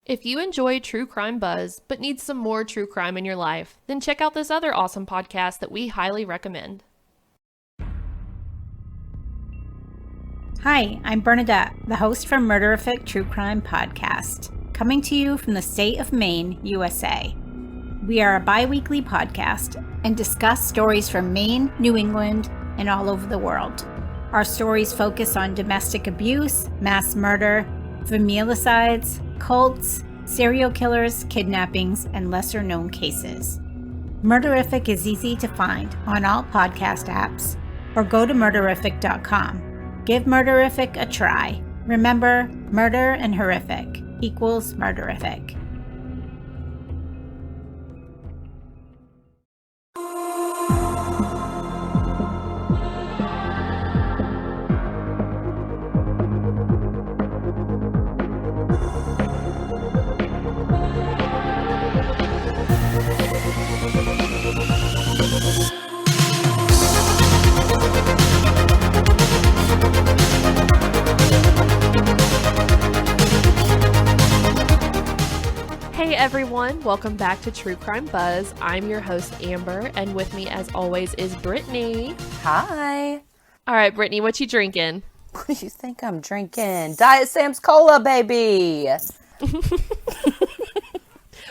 If you enjoy True Crime Buzz, but need some more true crime in your life, then check out this other awesome podcast that we highly recommend. Hi, I'm Bernadette, the host from Murderific True Crime Podcast, coming to you from the state of Maine, USA. We are a bi-weekly podcast and discuss stories from Maine, New England, and all over the world. Our stories focus on domestic abuse, mass murder, familicides, cults, serial killers, kidnappings, and lesser-known cases. Murderific is easy to find on all podcast apps, or go to murderific.com. Give Murderific a try. Remember, murder and horrific equals Murderific. Hey everyone, welcome back to True Crime Buzz. I'm your host Amber, and with me as always is Brittany. Hi. All right, Brittany, what you drinking? What do you think I'm drinking? Diet Sam's Cola, baby.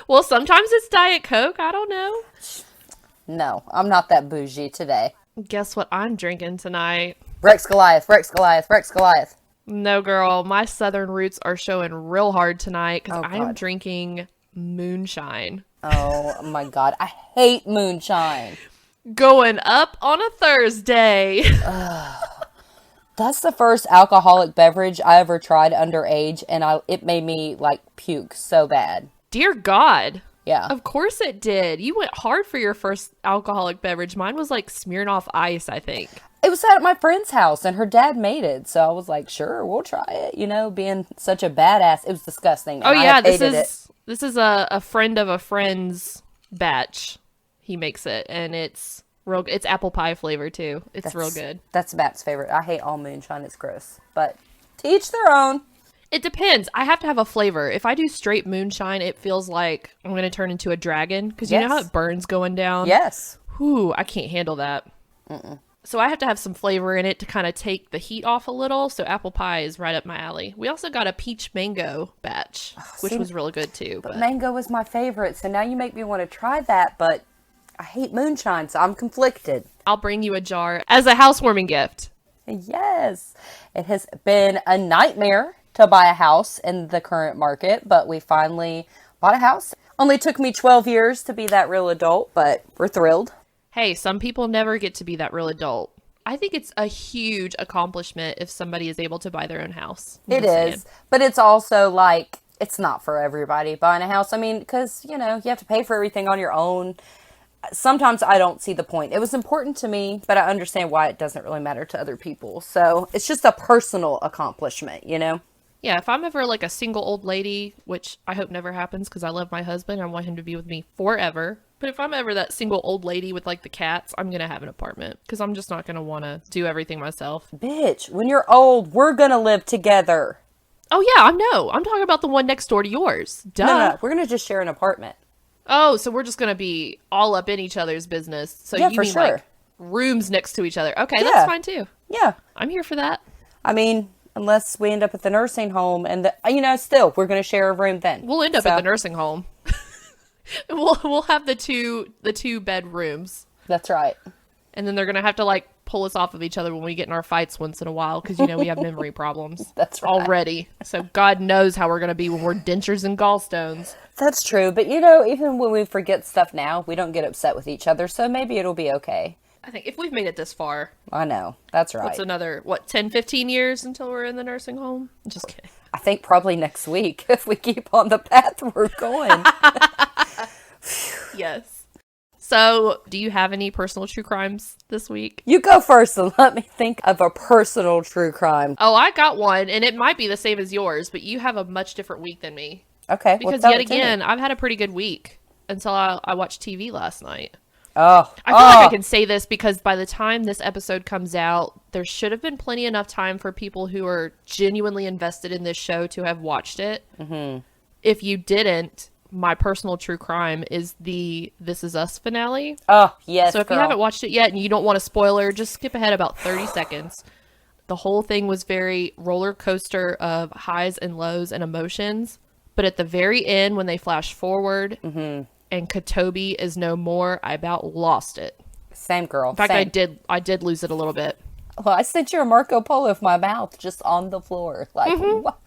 Well, sometimes it's Diet Coke. I don't know. No, I'm not that bougie today. Guess what I'm drinking tonight? Rex Goliath, Rex Goliath, Rex Goliath. No, girl. My southern roots are showing real hard tonight because I am God. drinking moonshine. Oh my God. I hate moonshine. Going up on a Thursday. That's the first alcoholic beverage I ever tried underage, and it made me like puke so bad. Dear God. Yeah. Of course it did. You went hard for your first alcoholic beverage. Mine was like Smirnoff Ice, I think. It was at my friend's house, and her dad made it, so I was like, sure, we'll try it. You know, being such a badass. It was disgusting. Oh, and yeah, I hated it. This is a friend of a friend's batch. He makes it, and it's apple pie flavor, too. It's real good. That's Matt's favorite. I hate all moonshine. It's gross. But to each their own. It depends. I have to have a flavor. If I do straight moonshine, it feels like I'm going to turn into a dragon. Because you know how it burns going down? Yes. Whew, I can't handle that. So I have to have some flavor in it to kind of take the heat off a little. So apple pie is right up my alley. We also got a peach mango batch, which was really good too. But mango was my favorite. So now you make me want to try that. But I hate moonshine, so I'm conflicted. I'll bring you a jar as a housewarming gift. Yes. It has been a nightmare to buy a house in the current market, but we finally bought a house. Only took me 12 years to be that real adult, but we're thrilled. Hey, some people never get to be that real adult. I think it's a huge accomplishment if somebody is able to buy their own house. It is, but it's also like, it's not for everybody buying a house. I mean, because, you know, you have to pay for everything on your own. Sometimes I don't see the point. It was important to me, but I understand why it doesn't really matter to other people. So it's just a personal accomplishment, you know? Yeah, if I'm ever like a single old lady, which I hope never happens because I love my husband, I want him to be with me forever. But if I'm ever that single old lady with like the cats, I'm going to have an apartment because I'm just not going to want to do everything myself. Bitch, when you're old, we're going to live together. Oh yeah, I know. I'm talking about the one next door to yours. Duh. No, we're going to just share an apartment. Oh, so we're just going to be all up in each other's business. So Yeah, you for mean sure. like rooms next to each other. Okay, Yeah. that's fine too. Yeah. I'm here for that. I mean, unless we end up at the nursing home and, still, we're going to share a room then. We'll end up at the nursing home. We'll have the two bedrooms. That's right. And then they're going to have to like pull us off of each other when we get in our fights once in a while because, you know, we have memory problems. That's right. Already. So God knows how we're going to be when we're dentures and gallstones. That's true. But, even when we forget stuff now, we don't get upset with each other. So maybe it'll be okay. I think if we've made it this far. I know. That's right. What's another, 10, 15 years until we're in the nursing home? Just kidding. I think probably next week if we keep on the path we're going. Yes. So, do you have any personal true crimes this week? You go first and let me think of a personal true crime. Oh, I got one, and it might be the same as yours, but you have a much different week than me. Okay. Because yet again, I've had a pretty good week until I watched TV last night. Oh. I feel like I can say this because by the time this episode comes out, there should have been plenty enough time for people who are genuinely invested in this show to have watched it. Mm-hmm. if you didn't, my personal true crime is the This Is Us finale. Oh, yes, So if you haven't watched it yet and you don't want a spoiler, just skip ahead about 30 seconds. The whole thing was very roller coaster of highs and lows and emotions. But at the very end, when they flash forward and Katobi is no more, I about lost it. Same, girl. In fact, same. I did lose it a little bit. Well, I sent you a Marco Polo with my mouth just on the floor. Like, what?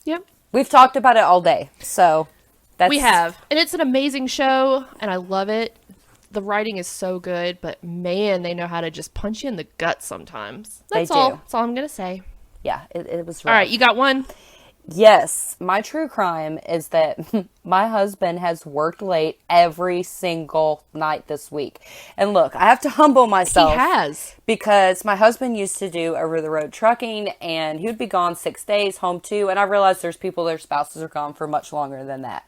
Yep. We've talked about it all day, so that's... We have. And it's an amazing show, and I love it. The writing is so good, but man, they know how to just punch you in the gut sometimes. That's They all. do. That's all I'm going to say. Yeah, it was rough. All right, you got one? Yes, my true crime is that my husband has worked late every single night this week. And look, I have to humble myself. He has. Because my husband used to do over-the-road trucking, and he would be gone 6 days, home 2, and I realize there's people, their spouses are gone for much longer than that.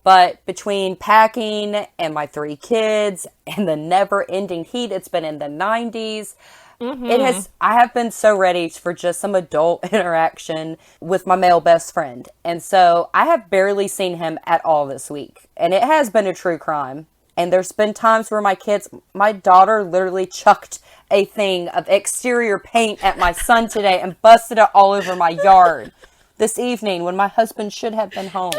But between packing and my 3 kids and the never-ending heat, it's been in the 90s. I have been so ready for just some adult interaction with my male best friend. And so I have barely seen him at all this week. And it has been a true crime. And there's been times where my daughter literally chucked a thing of exterior paint at my son today and busted it all over my yard this evening when my husband should have been home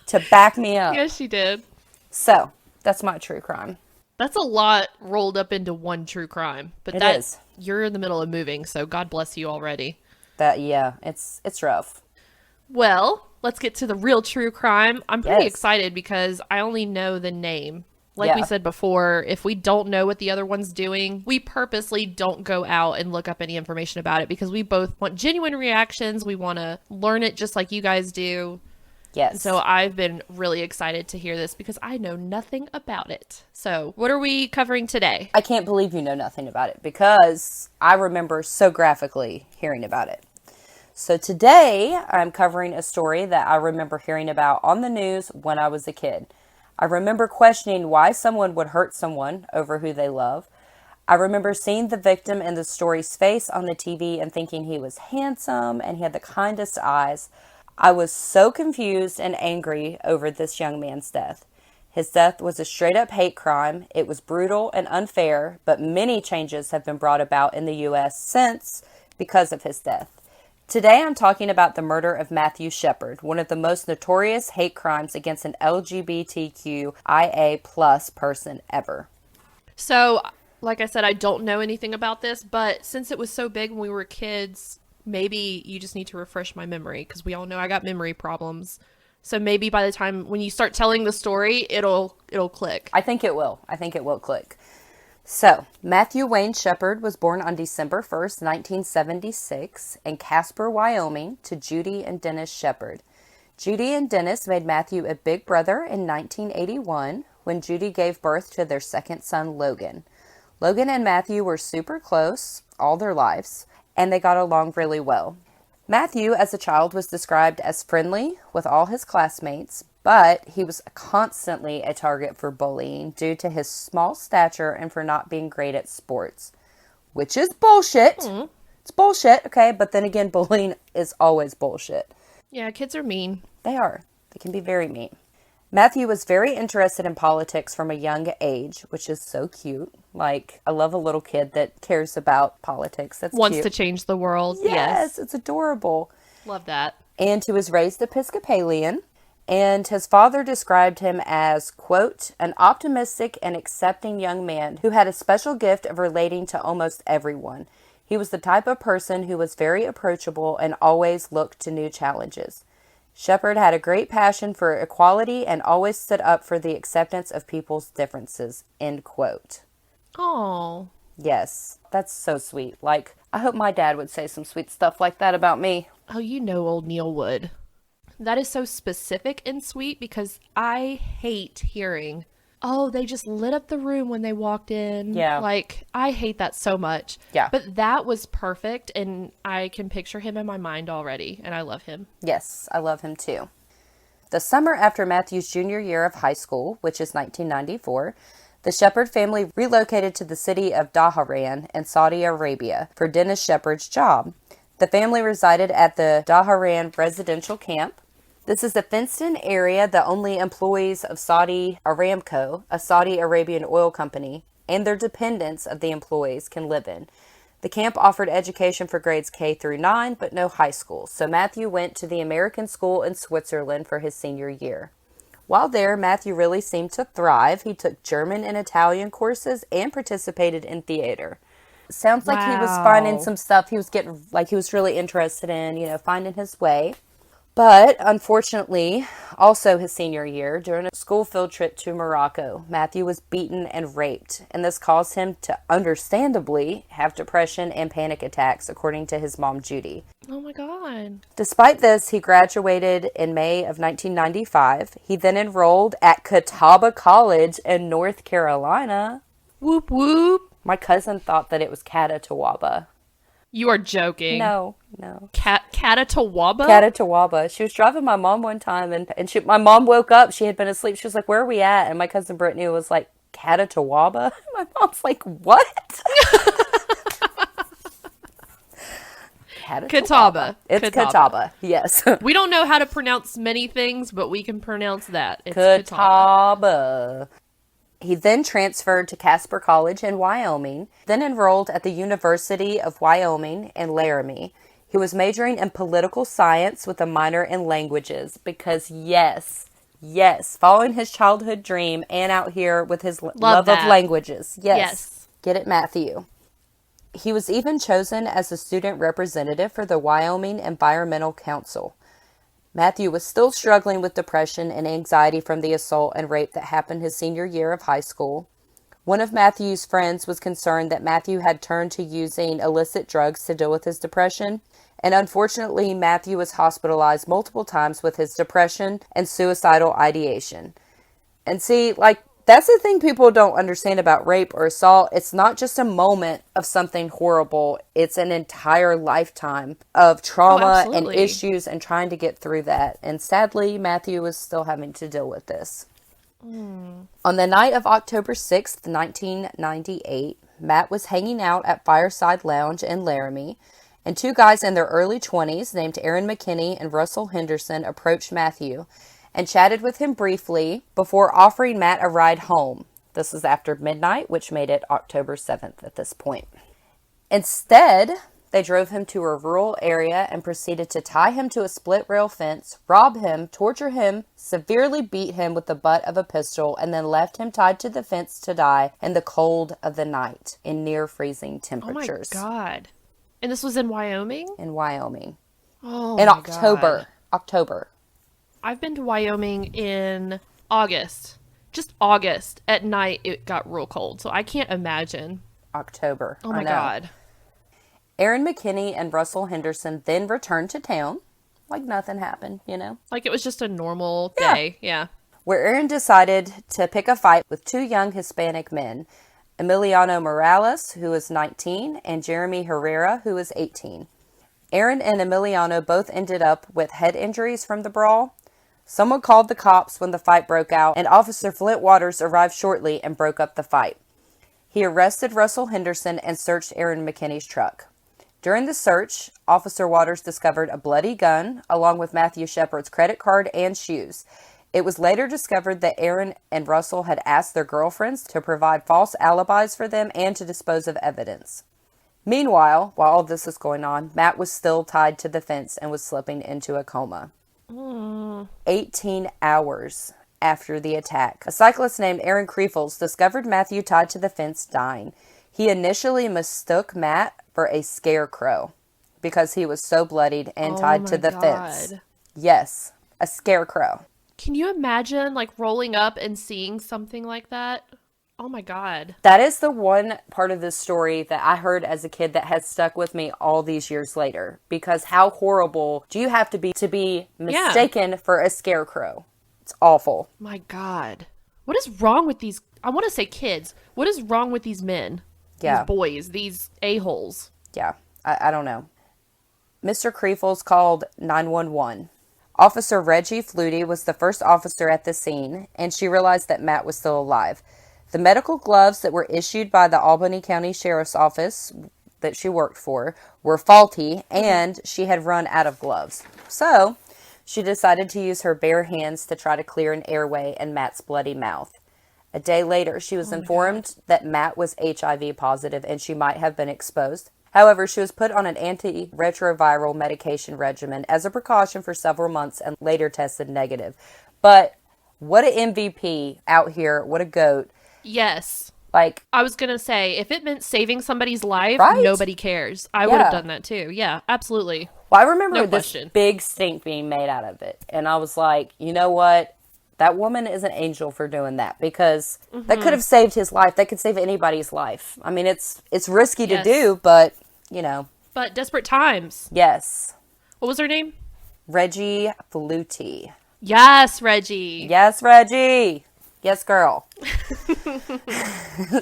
to back me up. Yes, she did. So that's my true crime. That's a lot rolled up into one true crime. But It that is. You're in the middle of moving, so God bless you already. It's rough. Well, let's get to the real true crime. I'm pretty Yes. excited because I only know the name. Like we Yeah. said before, if we don't know what the other one's doing, we purposely don't go out and look up any information about it because we both want genuine reactions. We want to learn it just like you guys do. Yes. So I've been really excited to hear this because I know nothing about it. So what are we covering today? I can't believe you know nothing about it because I remember so graphically hearing about it. So today I'm covering a story that I remember hearing about on the news when I was a kid. I remember questioning why someone would hurt someone over who they love. I remember seeing the victim in the story's face on the TV and thinking he was handsome and he had the kindest eyes. I was so confused and angry over this young man's death. His death was a straight-up hate crime. It was brutal and unfair, but many changes have been brought about in the U.S. since because of his death. Today I'm talking about the murder of Matthew Shepard, one of the most notorious hate crimes against an LGBTQIA+ person ever. So, like I said, I don't know anything about this, but since it was so big when we were kids, maybe you just need to refresh my memory because we all know I got memory problems. So maybe by the time when you start telling the story, it'll click. I think it will. I think it will click. So, Matthew Wayne Shepard was born on December 1st, 1976 in Casper, Wyoming to Judy and Dennis Shepard. Judy and Dennis made Matthew a big brother in 1981 when Judy gave birth to their second son, Logan. Logan and Matthew were super close all their lives, and they got along really well. Matthew, as a child, was described as friendly with all his classmates, but he was constantly a target for bullying due to his small stature and for not being great at sports, which is bullshit. It's bullshit, okay? But then again, bullying is always bullshit. Yeah, kids are mean. They are. They can be very mean. Matthew was very interested in politics from a young age, which is so cute. Like, I love a little kid that cares about politics. That's Wants cute. to change the world. Yes, it's adorable. Love that. And he was raised Episcopalian. And his father described him as, quote, an optimistic and accepting young man who had a special gift of relating to almost everyone. He was the type of person who was very approachable and always looked to new challenges. Shepard had a great passion for equality and always stood up for the acceptance of people's differences, end quote. Oh. Yes, that's so sweet. Like, I hope my dad would say some sweet stuff like that about me. Oh, you know old Neil would. That is so specific and sweet because I hate hearing, oh, they just lit up the room when they walked in. Yeah. Like, I hate that so much. Yeah. But that was perfect, and I can picture him in my mind already, and I love him. Yes, I love him too. The summer after Matthew's junior year of high school, which is 1994, the Shepard family relocated to the city of Dhahran in Saudi Arabia for Dennis Shepard's job. The family resided at the Dhahran residential camp. This is a fenced-in area that only employees of Saudi Aramco, a Saudi Arabian oil company, and their dependents of the employees can live in. The camp offered education for grades K through 9, but no high school, so Matthew went to the American school in Switzerland for his senior year. While there, Matthew really seemed to thrive. He took German and Italian courses and participated in theater. Sounds like he was finding some stuff he was really interested in, finding his way. But, unfortunately, also his senior year, during a school field trip to Morocco, Matthew was beaten and raped, and this caused him to, understandably, have depression and panic attacks, according to his mom, Judy. Oh my God. Despite this, he graduated in May of 1995. He then enrolled at Catawba College in North Carolina. Whoop whoop. My cousin thought that it was Catatawaba. You are joking. No. Catatawaba? Catatawaba. She was driving my mom one time, and my mom woke up. She had been asleep. She was like, "Where are we at?" And my cousin Brittany was like, "Catatawaba?" My mom's like, "What?" Catawba. It's Catawba. Yes. We don't know how to pronounce many things, but we can pronounce that. It's Catawba. He then transferred to Casper College in Wyoming, then enrolled at the University of Wyoming in Laramie. He was majoring in political science with a minor in languages because, yes, following his childhood dream and out here with his love of languages. Yes. Get it, Matthew. He was even chosen as a student representative for the Wyoming Environmental Council. Matthew was still struggling with depression and anxiety from the assault and rape that happened his senior year of high school. One of Matthew's friends was concerned that Matthew had turned to using illicit drugs to deal with his depression, and unfortunately, Matthew was hospitalized multiple times with his depression and suicidal ideation. And see, that's the thing people don't understand about rape or assault. It's not just a moment of something horrible. It's an entire lifetime of trauma and issues and trying to get through that. And sadly, Matthew was still having to deal with this. On the night of October 6th, 1998, Matt was hanging out at Fireside Lounge in Laramie, and two guys in their early 20s named Aaron McKinney and Russell Henderson approached Matthew and chatted with him briefly before offering Matt a ride home. This was after midnight, which made it October 7th at this point. Instead, they drove him to a rural area and proceeded to tie him to a split rail fence, rob him, torture him, severely beat him with the butt of a pistol, and then left him tied to the fence to die in the cold of the night in near freezing temperatures. Oh my God. And this was in Wyoming? In Wyoming. Oh, in my October. God. October. I've been to Wyoming in August. Just August. At night, it got real cold. So I can't imagine. October. Oh my God. Aaron McKinney and Russell Henderson then returned to town. Like nothing happened, Like it was just a normal day. Yeah. Where Aaron decided to pick a fight with two young Hispanic men. Emiliano Morales, who was 19, and Jeremy Herrera, who was 18. Aaron and Emiliano both ended up with head injuries from the brawl. Someone called the cops when the fight broke out, and Officer Flint Waters arrived shortly and broke up the fight. He arrested Russell Henderson and searched Aaron McKinney's truck. During the search, Officer Waters discovered a bloody gun, along with Matthew Shepard's credit card and shoes. It was later discovered that Aaron and Russell had asked their girlfriends to provide false alibis for them and to dispose of evidence. Meanwhile, while all this was going on, Matt was still tied to the fence and was slipping into a coma. 18 hours after the attack, a cyclist named Aaron Kreefels discovered Matthew tied to the fence dying. He initially mistook Matt for a scarecrow because he was so bloodied and tied to the fence. Yes, a scarecrow. Can you imagine rolling up and seeing something like that? Oh my God. That is the one part of this story that I heard as a kid that has stuck with me all these years later. Because how horrible do you have to be mistaken for a scarecrow? It's awful. My God. What is wrong with these? I want to say kids. What is wrong with these men? Yeah. These boys, these a-holes. Yeah, I don't know. Mr. Kreefels called 911. Officer Reggie Flutie was the first officer at the scene, and she realized that Matt was still alive. The medical gloves that were issued by the Albany County Sheriff's Office that she worked for were faulty, and she had run out of gloves. So, She decided to use her bare hands to try to clear an airway in Matt's bloody mouth. A day later, she was informed that Matt was HIV positive and she might have been exposed. However, she was put on an antiretroviral medication regimen as a precaution for several months and later tested negative. But what an MVP out here. What a goat. Yes. Like, I was going to say, if it meant saving somebody's life, right? Nobody cares. I would have done that too. Yeah, absolutely. Well, I remember this question. big stink being made out of it. And I was like, you know what? That woman is an angel for doing that, because that could have saved his life. That could save anybody's life. I mean, it's risky to do, but, you know. But desperate times. Yes. What was her name? Reggie Flutie. Yes, Reggie. Yes, Reggie. Yes, girl.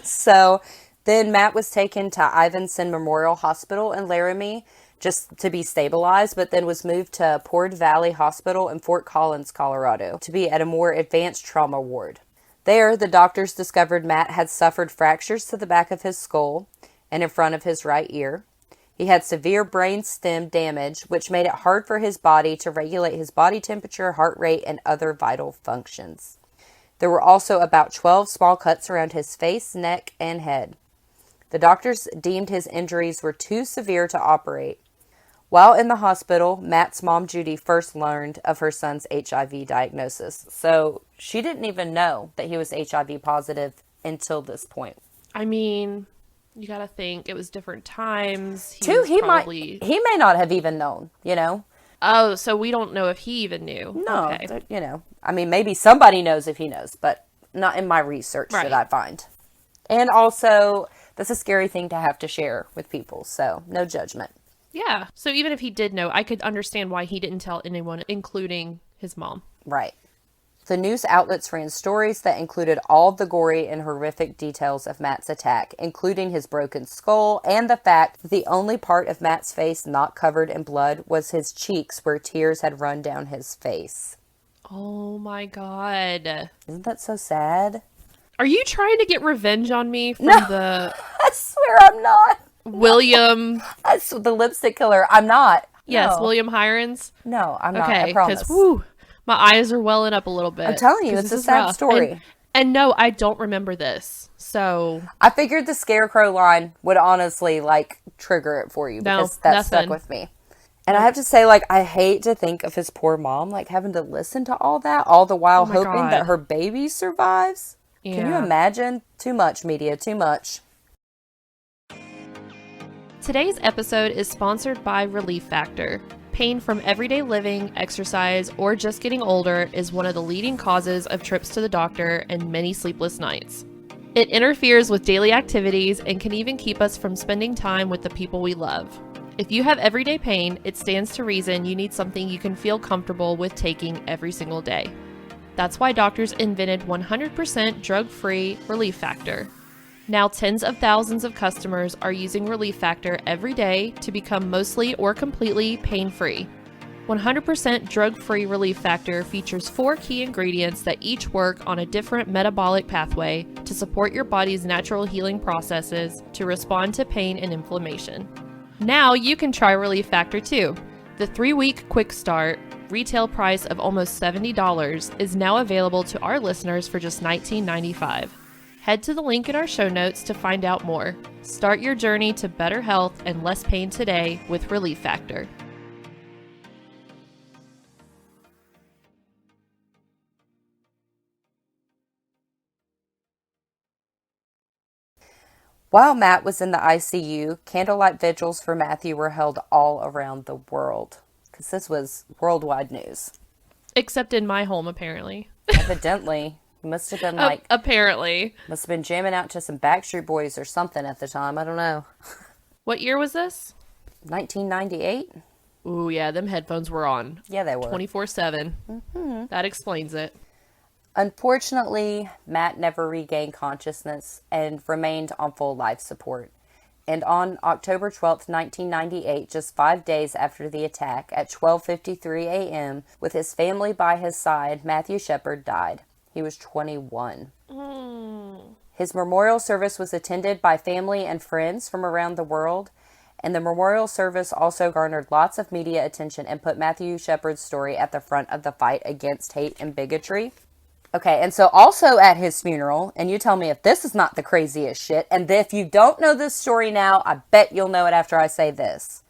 So then Matt was taken to Ivinson Memorial Hospital in Laramie just to be stabilized, but then was moved to Port Valley Hospital in Fort Collins, Colorado, to be at a more advanced trauma ward. There, the doctors discovered Matt had suffered fractures to the back of his skull and in front of his right ear. He had severe brain stem damage, which made it hard for his body to regulate his body temperature, heart rate, and other vital functions. There were also about 12 small cuts around his face, neck, and head. The doctors deemed his injuries were too severe to operate. While in the hospital, Matt's mom, Judy, first learned of her son's HIV diagnosis. So she didn't even know that he was HIV positive until this point. I mean, you got to think it was different times. He may not have even known, you know. Oh, so we don't know if he even knew. No, okay. You know, I mean, maybe somebody knows if he knows, but not in my research that I find. And also, that's a scary thing to have to share with people, so no judgment. Yeah, so even if he did know, I could understand why he didn't tell anyone, including his mom. Right. The news outlets ran stories that included all the gory and horrific details of Matt's attack, including his broken skull and the fact that the only part of Matt's face not covered in blood was his cheeks, where tears had run down his face. Oh my God. Isn't that so sad? Are you trying to get revenge on me from I swear I'm not. William? That's the lipstick killer. I'm not. Yes, No. William Hirons? No, I'm not. Okay, I promise. because my eyes are welling up a little bit. I'm telling you, it's a sad story. And no, I don't remember this. So I figured the scarecrow line would honestly, like, trigger it for you, because that stuck with me. And I have to say, like, I hate to think of his poor mom, like, having to listen to all that, all the while hoping that her baby survives. Yeah. Can you imagine? Too much, media, too much. Today's episode is sponsored by Relief Factor. Pain from everyday living, exercise, or just getting older is one of the leading causes of trips to the doctor and many sleepless nights. It interferes with daily activities and can even keep us from spending time with the people we love. If you have everyday pain, it stands to reason you need something you can feel comfortable with taking every single day. That's why doctors invented 100% drug-free Relief Factor. Now tens of thousands of customers are using Relief Factor every day to become mostly or completely pain-free. 100% drug-free Relief Factor features 4 key ingredients that each work on a different metabolic pathway to support your body's natural healing processes to respond to pain and inflammation. Now you can try Relief Factor too. The 3-week quick start, retail price of almost $70, is now available to our listeners for just $19.95. Head to the link in our show notes to find out more. Start your journey to better health and less pain today with Relief Factor. While Matt was in the ICU, candlelight vigils for Matthew were held all around the world, because this was worldwide news. Except in my home, apparently. Evidently. Must have been like... apparently. Must have been jamming out to some Backstreet Boys or something at the time. I don't know. What year was this? 1998. Ooh, yeah, them headphones were on. Yeah, they were. 24/7. Mm-hmm. That explains it. Unfortunately, Matt never regained consciousness and remained on full life support. And on October 12th, 1998, just 5 days after the attack, at 12:53 a.m., with his family by his side, Matthew Shepard died. He was 21. His memorial service was attended by family and friends from around the world, And the memorial service also garnered lots of media attention and put Matthew Shepard's story at the front of the fight against hate and bigotry. Okay, and so also at his funeral, and you tell me if this is not the craziest shit, and if you don't know this story now, I bet you'll know it after I say this.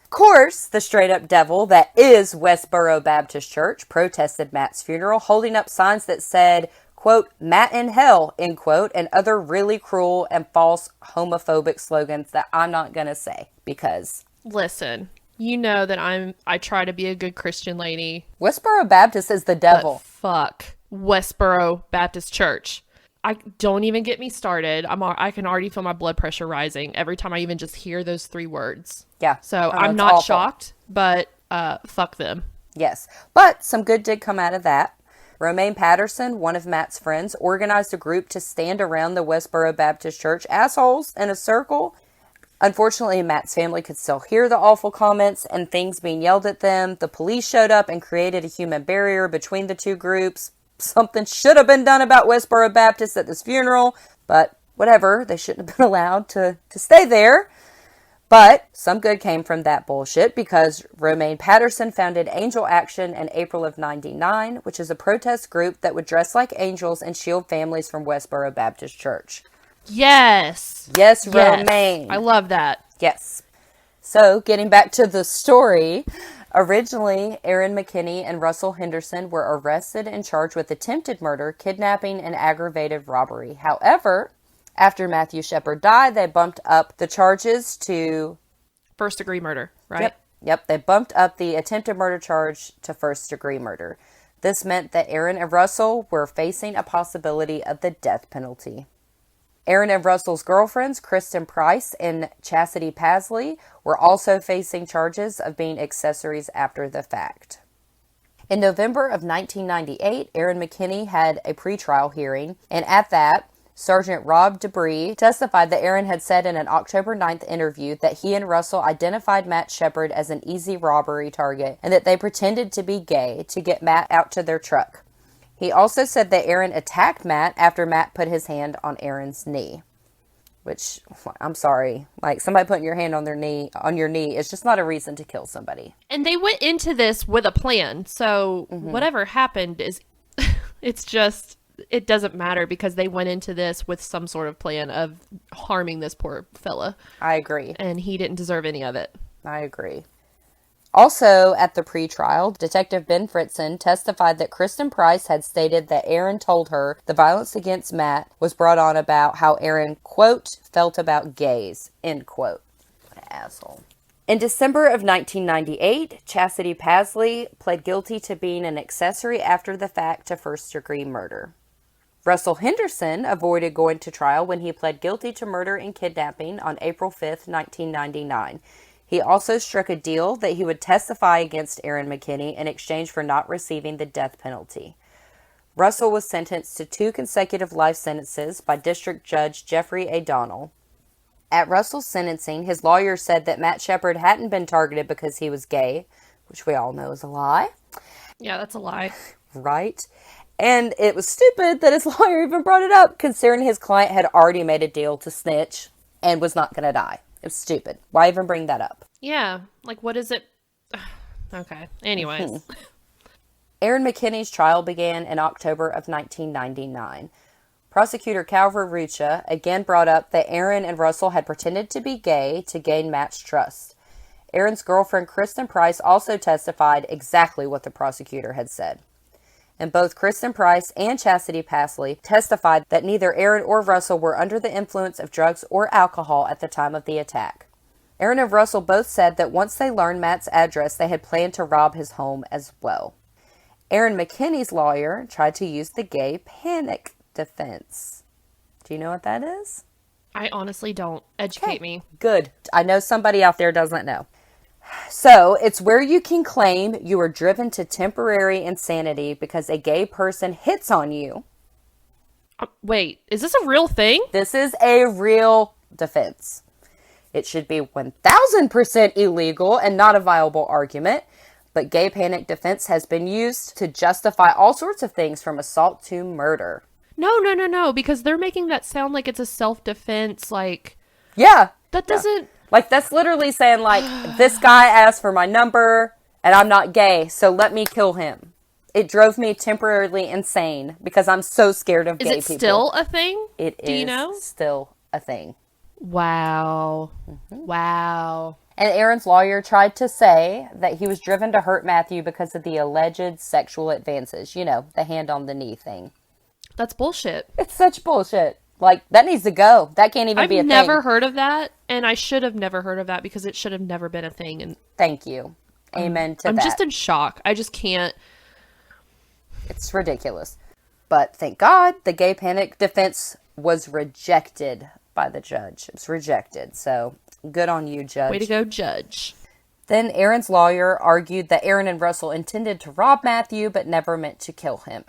Of course, the straight-up devil that is Westboro Baptist Church protested Matt's funeral, holding up signs that said, quote, Matt in hell, end quote, and other really cruel and false homophobic slogans that I'm not going to say because... Listen, you know that I try to be a good Christian lady. Westboro Baptist is the devil. But fuck Westboro Baptist Church. I don't even get me started. I can already feel my blood pressure rising every time I even just hear those 3 words. Yeah. So I'm not awful. Shocked, but fuck them. Yes. But some good did come out of that. Romaine Patterson, one of Matt's friends, organized a group to stand around the Westboro Baptist Church assholes in a circle. Unfortunately, Matt's family could still hear the awful comments and things being yelled at them. The police showed up and created a human barrier between the 2 groups. Something should have been done about Westboro Baptist at this funeral, but whatever. They shouldn't have been allowed to stay there. But some good came from that bullshit because Romaine Patterson founded Angel Action in April of 99, which is a protest group that would dress like angels and shield families from Westboro Baptist Church. Yes. Yes, Romaine. I love that. Yes. So, getting back to the story, originally, Aaron McKinney and Russell Henderson were arrested and charged with attempted murder, kidnapping, and aggravated robbery. However, after Matthew Shepard died, they bumped up the charges to... first-degree murder, right? Yep. They bumped up the attempted murder charge to first-degree murder. This meant that Aaron and Russell were facing a possibility of the death penalty. Aaron and Russell's girlfriends, Kristen Price and Chastity Pasley, were also facing charges of being accessories after the fact. In November of 1998, Aaron McKinney had a pretrial hearing, and at that, Sergeant Rob Debris testified that Aaron had said in an October 9th interview that he and Russell identified Matt Shepard as an easy robbery target and that they pretended to be gay to get Matt out to their truck. He also said that Aaron attacked Matt after Matt put his hand on Aaron's knee. Which, I'm sorry, like somebody putting your hand on your knee is just not a reason to kill somebody. And they went into this with a plan, so whatever happened is, it's just, it doesn't matter because they went into this with some sort of plan of harming this poor fella. I agree. And he didn't deserve any of it. I agree. Also, at the pretrial, Detective Ben Fritzen testified that Kristen Price had stated that Aaron told her the violence against Matt was brought on about how Aaron, quote, felt about gays, end quote. What an asshole. In December of 1998, Chastity Pasley pled guilty to being an accessory after the fact to first-degree murder. Russell Henderson avoided going to trial when he pled guilty to murder and kidnapping on April 5th, 1999. He also struck a deal that he would testify against Aaron McKinney in exchange for not receiving the death penalty. Russell was sentenced to 2 consecutive life sentences by District Judge Jeffrey A. Donnell. At Russell's sentencing, his lawyer said that Matt Shepard hadn't been targeted because he was gay, which we all know is a lie. Yeah, that's a lie. Right? And it was stupid that his lawyer even brought it up, considering his client had already made a deal to snitch and was not going to die. It was stupid. Why even bring that up? Yeah. Like, what is it? Okay. Anyways. Aaron McKinney's trial began in October of 1999. Prosecutor Calvin Rucha again brought up that Aaron and Russell had pretended to be gay to gain Matt's trust. Aaron's girlfriend, Kristen Price, also testified exactly what the prosecutor had said. And both Kristen Price and Chastity Pasley testified that neither Aaron or Russell were under the influence of drugs or alcohol at the time of the attack. Aaron and Russell both said that once they learned Matt's address, they had planned to rob his home as well. Aaron McKinney's lawyer tried to use the gay panic defense. Do you know what that is? I honestly don't. Educate me. Good. I know somebody out there doesn't know. So, it's where you can claim you are driven to temporary insanity because a gay person hits on you. Wait, is this a real thing? This is a real defense. It should be 1000% illegal and not a viable argument, but gay panic defense has been used to justify all sorts of things from assault to murder. No, because they're making that sound like it's a self-defense, like... Yeah. That doesn't... Like, that's literally saying, like, this guy asked for my number, and I'm not gay, so let me kill him. It drove me temporarily insane because I'm so scared of gay people. Is it still a thing? It is Do you know? still a thing. Wow. Wow. And Aaron's lawyer tried to say that he was driven to hurt Matthew because of the alleged sexual advances. You know, the hand on the knee thing. That's bullshit. It's such bullshit. Like, that needs to go. That can't even be a thing. I've never heard of that, and I should have never heard of that because it should have never been a thing. And thank you. Amen to that. I'm just in shock. I just can't. It's ridiculous. But thank God the gay panic defense was rejected by the judge. It was rejected. So good on you, judge. Way to go, judge. Then Aaron's lawyer argued that Aaron and Russell intended to rob Matthew but never meant to kill him.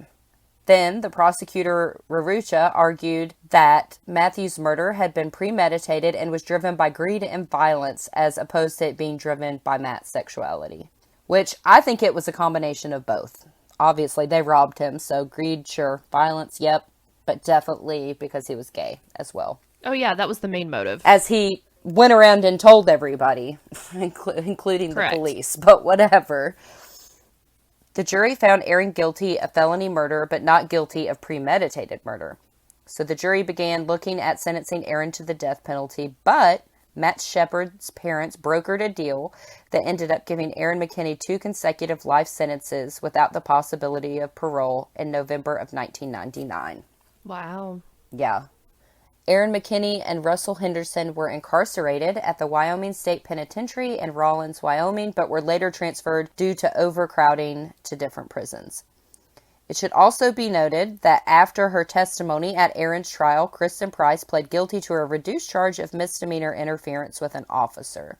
Then the prosecutor, Rarucha, argued that Matthew's murder had been premeditated and was driven by greed and violence as opposed to it being driven by Matt's sexuality. Which I think it was a combination of both. Obviously, they robbed him, so greed, sure. Violence, yep. But definitely because he was gay as well. Oh, yeah, that was the main motive. As he went around and told everybody, including Correct. the police, but whatever. The jury found Aaron guilty of felony murder, but not guilty of premeditated murder. So the jury began looking at sentencing Aaron to the death penalty, but Matt Shepard's parents brokered a deal that ended up giving Aaron McKinney 2 consecutive life sentences without the possibility of parole in November of 1999. Wow. Yeah. Aaron McKinney and Russell Henderson were incarcerated at the Wyoming State Penitentiary in Rawlins, Wyoming, but were later transferred due to overcrowding to different prisons. It should also be noted that after her testimony at Aaron's trial, Kristen Price pled guilty to a reduced charge of misdemeanor interference with an officer.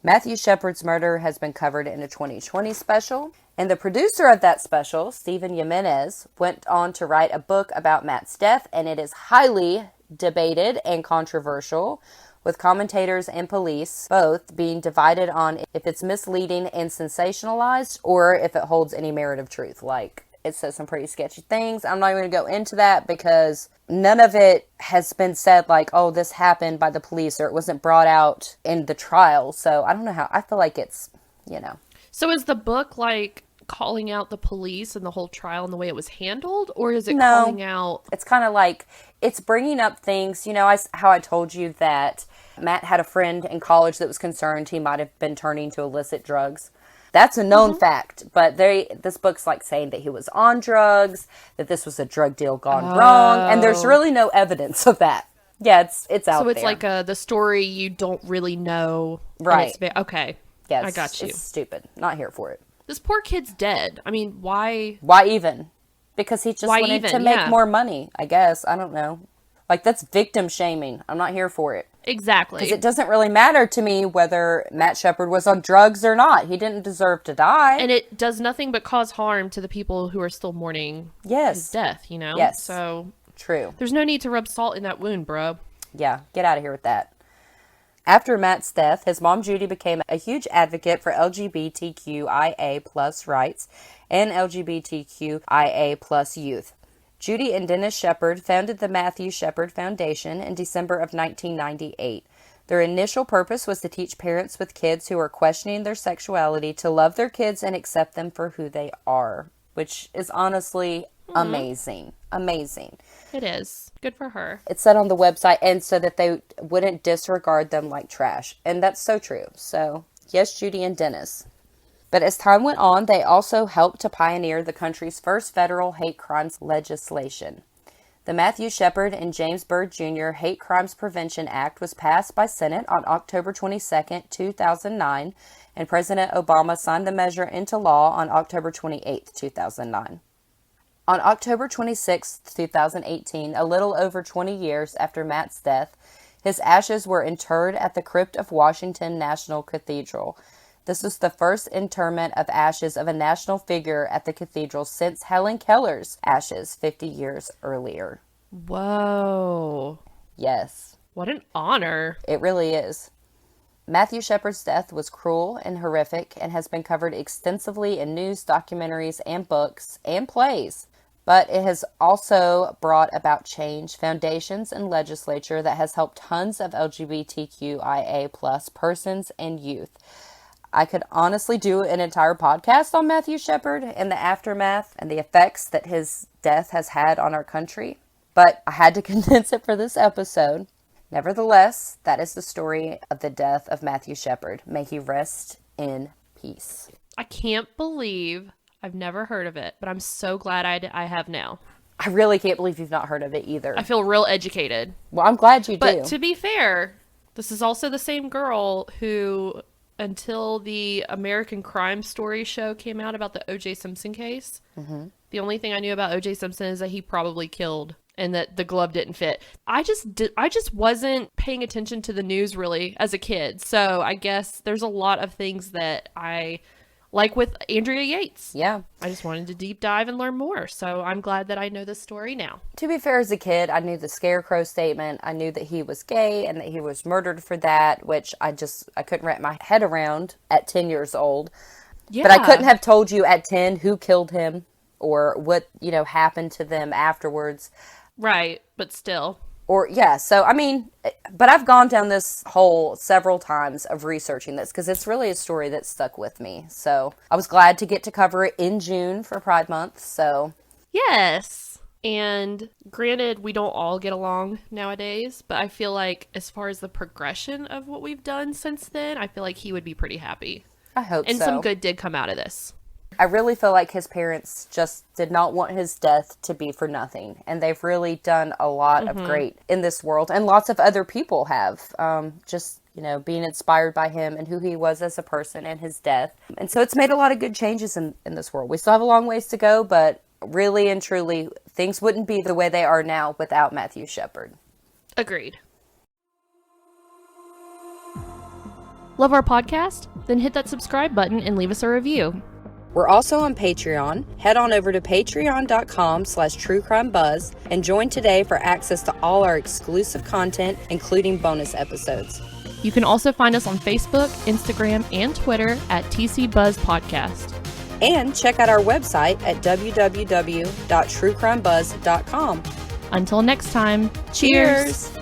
Matthew Shepard's murder has been covered in a 2020 special, and the producer of that special, Stephen Jimenez, went on to write a book about Matt's death, and it is highly debated and controversial, with commentators and police both being divided on if it's misleading and sensationalized or if it holds any merit of truth. Like, it says some pretty sketchy things. I'm not even going to go into that because none of it has been said like, oh, this happened by the police or it wasn't brought out in the trial. So I don't know how. I feel like it's, you know. So is the book like calling out the police and the whole trial and the way it was handled, or is it calling out? It's kind of like it's bringing up things, you know, how I told you that Matt had a friend in college that was concerned he might have been turning to illicit drugs. That's a known fact, but this book's like saying that he was on drugs, that this was a drug deal gone wrong, and there's really no evidence of that. Yeah, it's out there. So it's like the story you don't really know. Right. Okay. Yes. I got you. It's stupid. Not here for it. This poor kid's dead. I mean, why? Why even? Because he just wanted to make more money, I guess. I don't know. Like, that's victim shaming. I'm not here for it. Exactly. Because it doesn't really matter to me whether Matt Shepard was on drugs or not. He didn't deserve to die. And it does nothing but cause harm to the people who are still mourning his death, you know? Yes. So, true. There's no need to rub salt in that wound, bro. Yeah, get out of here with that. After Matt's death, his mom Judy became a huge advocate for LGBTQIA plus rights and LGBTQIA plus youth. Judy and Dennis Shepard founded the Matthew Shepard Foundation in December of 1998. Their initial purpose was to teach parents with kids who are questioning their sexuality to love their kids and accept them for who they are, which is honestly amazing. Amazing. It is. Good for her. It said on the website, and so that they wouldn't disregard them like trash. And that's so true. So, yes, Judy and Dennis. But as time went on, they also helped to pioneer the country's first federal hate crimes legislation. The Matthew Shepard and James Byrd Jr. Hate Crimes Prevention Act was passed by Senate on October 22, 2009, and President Obama signed the measure into law on October 28, 2009. On October 26, 2018, a little over 20 years after Matt's death, his ashes were interred at the crypt of Washington National Cathedral. This was the first interment of ashes of a national figure at the cathedral since Helen Keller's ashes 50 years earlier. Whoa. Yes. What an honor. It really is. Matthew Shepard's death was cruel and horrific and has been covered extensively in news, documentaries, and books and plays. But it has also brought about change, foundations, and legislature that has helped tons of LGBTQIA plus persons and youth. I could honestly do an entire podcast on Matthew Shepard and the aftermath and the effects that his death has had on our country, but I had to condense it for this episode. Nevertheless, that is the story of the death of Matthew Shepard. May he rest in peace. I can't believe I've never heard of it, but I'm so glad I have now. I really can't believe you've not heard of it either. I feel real educated. Well, I'm glad you do. But to be fair, this is also the same girl who, until the American Crime Story show came out about the O.J. Simpson case, the only thing I knew about O.J. Simpson is that he probably killed and that the glove didn't fit. I just wasn't paying attention to the news really as a kid. So I guess there's a lot of things that I like with Andrea Yates. Yeah. I just wanted to deep dive and learn more. So I'm glad that I know this story now. To be fair, as a kid, I knew the scarecrow statement. I knew that he was gay and that he was murdered for that, which I couldn't wrap my head around at 10 years old. Yeah. But I couldn't have told you at 10 who killed him or what, happened to them afterwards. Right. But still. Or, yeah, so, I mean, but I've gone down this hole several times of researching this because it's really a story that stuck with me. So I was glad to get to cover it in June for Pride Month, so. Yes. And granted, we don't all get along nowadays, but I feel like as far as the progression of what we've done since then, I feel like he would be pretty happy. I hope so. And some good did come out of this. I really feel like his parents just did not want his death to be for nothing. And they've really done a lot of great in this world. And lots of other people have. Being inspired by him and who he was as a person and his death. And so it's made a lot of good changes in this world. We still have a long ways to go, but really and truly, things wouldn't be the way they are now without Matthew Shepard. Agreed. Love our podcast? Then hit that subscribe button and leave us a review. We're also on Patreon. Head on over to patreon.com/truecrimebuzz and join today for access to all our exclusive content, including bonus episodes. You can also find us on Facebook, Instagram, and Twitter at TC Buzz Podcast. And check out our website at www.truecrimebuzz.com. Until next time, cheers!